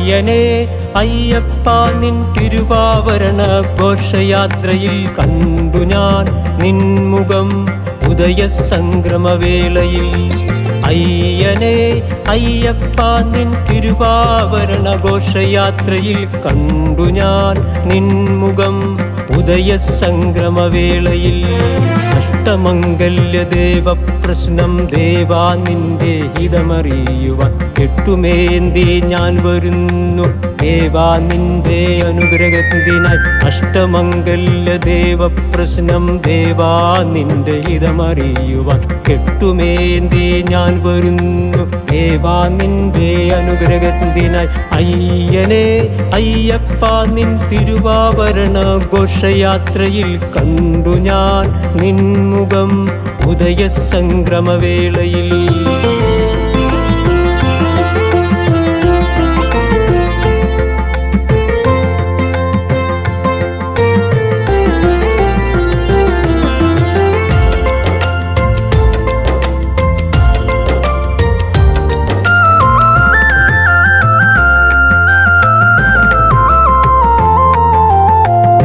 അയ്യനെ അയ്യപ്പ നിൻ തിരുവാഭരണ ഘോഷയാത്രയിൽ കണ്ടു ഞാൻ നിൻമുഖം ഉദയ സംക്രമവേളയിൽ. അയ്യനെ അയ്യപ്പ നിൻ തിരുവാഭരണ ഘോഷയാത്രയിൽ കണ്ടു ഞാൻ നിൻമുഖം ഉദയ സംക്രമവേളയിൽ. അഷ്ടമംഗല്യ ദേവപ്രശ്നം ദേവാ നിന്റെ ഹിതമറിയുവാൻ കെട്ടുമേന്തി ഞാൻ വരുന്നു ദേവാ നിന്റെ അനുഗ്രഹത്തിനായി. അഷ്ടമംഗല്യ ദേവപ്രശ്നം ദേവാ നിന്റെ ഹിതമറിയുവാൻ കെട്ടുമേന്തി ഞാൻ വരുന്നു ദേവാ നിന്റെ അനുഗ്രഹത്തിനായി. അയ്യനെ അയ്യപ്പ നിൻ തിരുവാഭരണ ഘോഷയാത്രയിൽ കണ്ടു ഞാൻ നിൻമുഖം ഉദയ സംക്രമവേളയിൽ.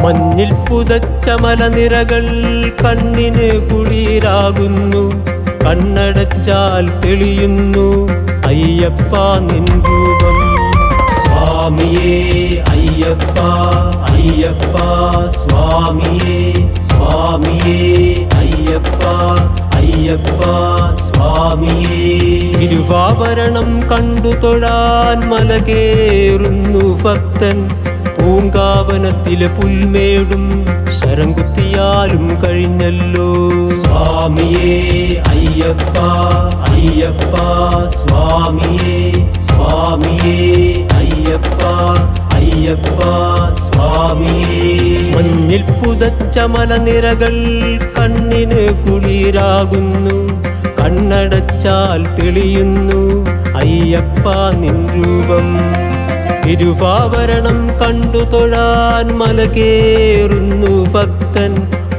മഞ്ഞിൽ പുതച്ച മലനിരകൾ കണ്ണിന് കുളിരാകുന്നു, കണ്ണടച്ചാൽ തെളിയുന്നു അയ്യപ്പ നിൻ രൂപം. സ്വാമിയേ അയ്യപ്പ അയ്യപ്പ സ്വാമിയേ സ്വാമിയേ അയ്യപ്പ അയ്യപ്പ സ്വാമിയേ. തിരുവാഭരണം കണ്ടു തൊഴാൻ മലകേറുന്നു ഭക്തൻ, പൂങ്കാവനത്തിലെ പുൽമേടും ശരം കുത്തിയാലും കഴിഞ്ഞല്ലോ. സ്വാമിയേ അയ്യപ്പ അയ്യപ്പ സ്വാമിയേ സ്വാമിയേ അയ്യപ്പ അയ്യപ്പ സ്വാമിയേ. മഞ്ഞിൽ പുതച്ച മലനിരകൾ കണ്ണിന് കുളിരാകുന്നു, കണ്ണടച്ചാൽ തെളിയുന്നു അയ്യപ്പ നിൻ രൂപം. തിരുവാഭരണം കണ്ടു തൊഴാൻ മലകേറുന്നു ഭക്തൻ,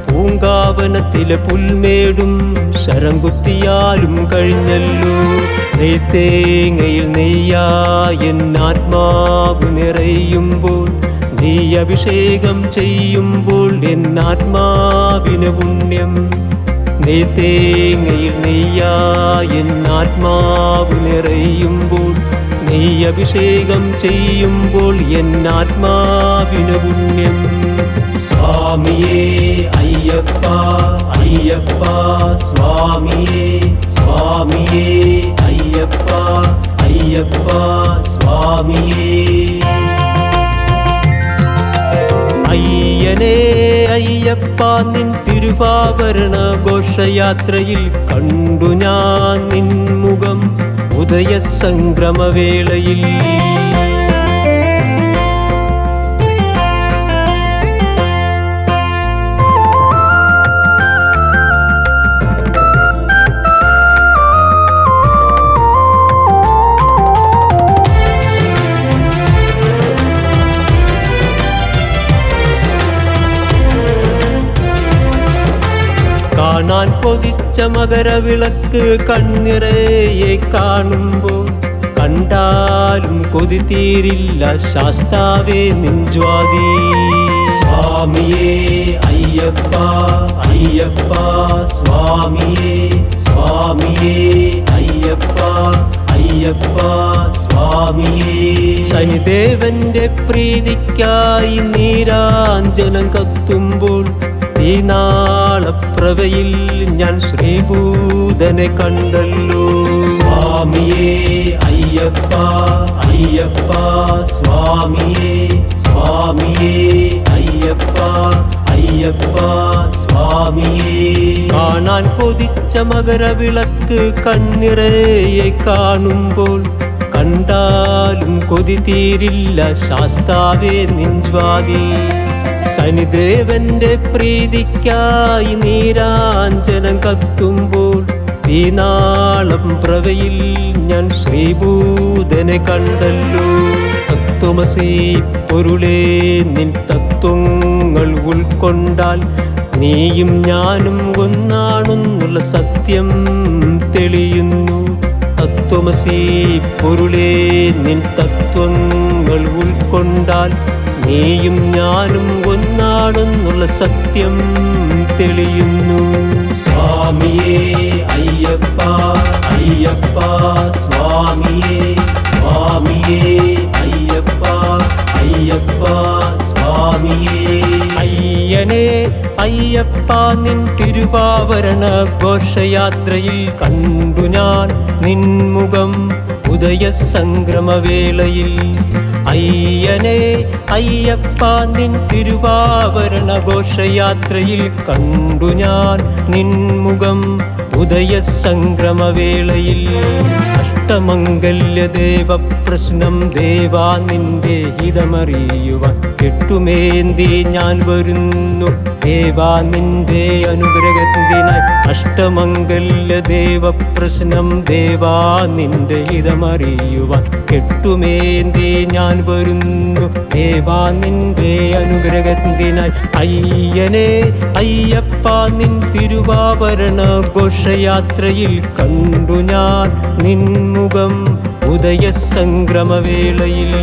പൂങ്കാവനത്തിലെ പുൽമേടും ശരം കുത്തിയാലും കഴിഞ്ഞല്ലോ. നെയ്ത്തേങ്ങയിൽ നെയ്യായെന്നാത്മാവ് നിറയുമ്പോൾ, നീ അഭിഷേകം ചെയ്യുമ്പോൾ എന്നാത്മാവിന് പുണ്യം. നെയ്ത്തേങ്ങയിൽ നെയ്യായെന്നാത്മാവ് നിറയുമ്പോൾ, നീ അഭിഷേകം ചെയ്യുമ്പോൾ എന്നാത്മാവിന് പുണ്യം. സ്വാമിയേ അയ്യപ്പ അയ്യപ്പ സ്വാമിയേ സ്വാമിയേ അയ്യപ്പ അയ്യപ്പ സ്വാമിയേ. അയ്യനെ അയ്യപ്പ നിൻ തിരുവാഭരണ ഘോഷയാത്രയിൽ കണ്ടു ഞാൻ നിൻമുഖം ഉദയ സംക്രമവേളയിൽ. കാണാൻ കൊതിച്ച മകരവിളക്ക് കണ്ണിറയെ കാണുമ്പോൾ, കണ്ടാലും കൊതി തീരില്ല ശാസ്താവേ നിൻ ജ്വാതി. സ്വാമിയേ അയ്യപ്പ അയ്യപ്പ സ്വാമിയേ സ്വാമിയേ അയ്യപ്പ അയ്യപ്പ സ്വാമിയേ. ശനിദേവന്റെ പ്രീതിക്കായി നീരാഞ്ജനം കത്തുമ്പോൾ, ഈ നാളപ്രവയിൽ ഞാൻ ശ്രീഭൂതനെ കണ്ടല്ലോ. സ്വാമിയേ അയ്യപ്പ അയ്യപ്പ സ്വാമിയേ സ്വാമിയേ അയ്യപ്പ അയ്യപ്പ സ്വാമിയേ. കാണാൻ കൊതിച്ച മകരവിളക്ക് കണ്ണിറയെ കാണുമ്പോൾ, കണ്ടാലും കൊതി തീരില്ല ശാസ്താവേ നിൻ ജ്വാതി. ശനിദേവന്റെ പ്രീതിക്കായി നീരാഞ്ജനം കത്തുമ്പോൾ, ഈ നാളം പ്രവയിൽ ഞാൻ ശ്രീഭൂതനെ കണ്ടല്ലോ. തത്വമസി പൊരുളേ നിൻ തത്വങ്ങൾ ഉൾക്കൊണ്ടാൽ, നീയും ഞാനും ഒന്നാണെന്നുള്ള സത്യം തെളിയുന്നു. തത്വമസി പൊരുളേ നിൻ തത്വങ്ങൾ കൈക്കൊണ്ടാൽ നീയും ഞാനും ഒന്നാണെന്നുള്ള സത്യം തെളിയുന്നു. സ്വാമിയേ അയ്യപ്പ അയ്യപ്പ സ്വാമിയേ സ്വാമിയേ അയ്യപ്പ അയ്യപ്പ സ്വാമിയേ. അയ്യനേ അയ്യപ്പ നിൻ തിരുവാഭരണ ഘോഷയാത്രയിൽ കണ്ടു ഞാൻ നിൻമുഖം ഉദയസംക്രമവേളയിൽ. അയ്യനേ അയ്യപ്പ നിൻ തിരുവാഭരണ ഘോഷയാത്രയിൽ കണ്ടു ഞാൻ നിൻമുഖം ഉദയസംക്രമവേളയിൽ. അഷ്ടമംഗല്യദേവ പ്രശ്നം ദേവാ നിന്റെ ഹിതമറിയുവാൻ കെട്ടുമേന്തി ഞാൻ വരുന്നു ദേവാ നിന്റെ അനുഗ്രഹത്തിനായി. അഷ്ടമംഗല്യദേവ പ്രശ്നം ദേവാ നിന്റെ ഹിതമറിയുവാൻ കെട്ടുമേന്തി ഞാൻ വരുന്നു ദേവാ നിന്റെ അനുഗ്രഹത്തിനായി. അയ്യനേ അയ്യപ്പ നിൻ തിരുവാഭരണ ഘോഷയാത്രയിൽ കണ്ടു ഞാൻ നിൻമുഖം ഉദയസംക്രമവേളയിൽ.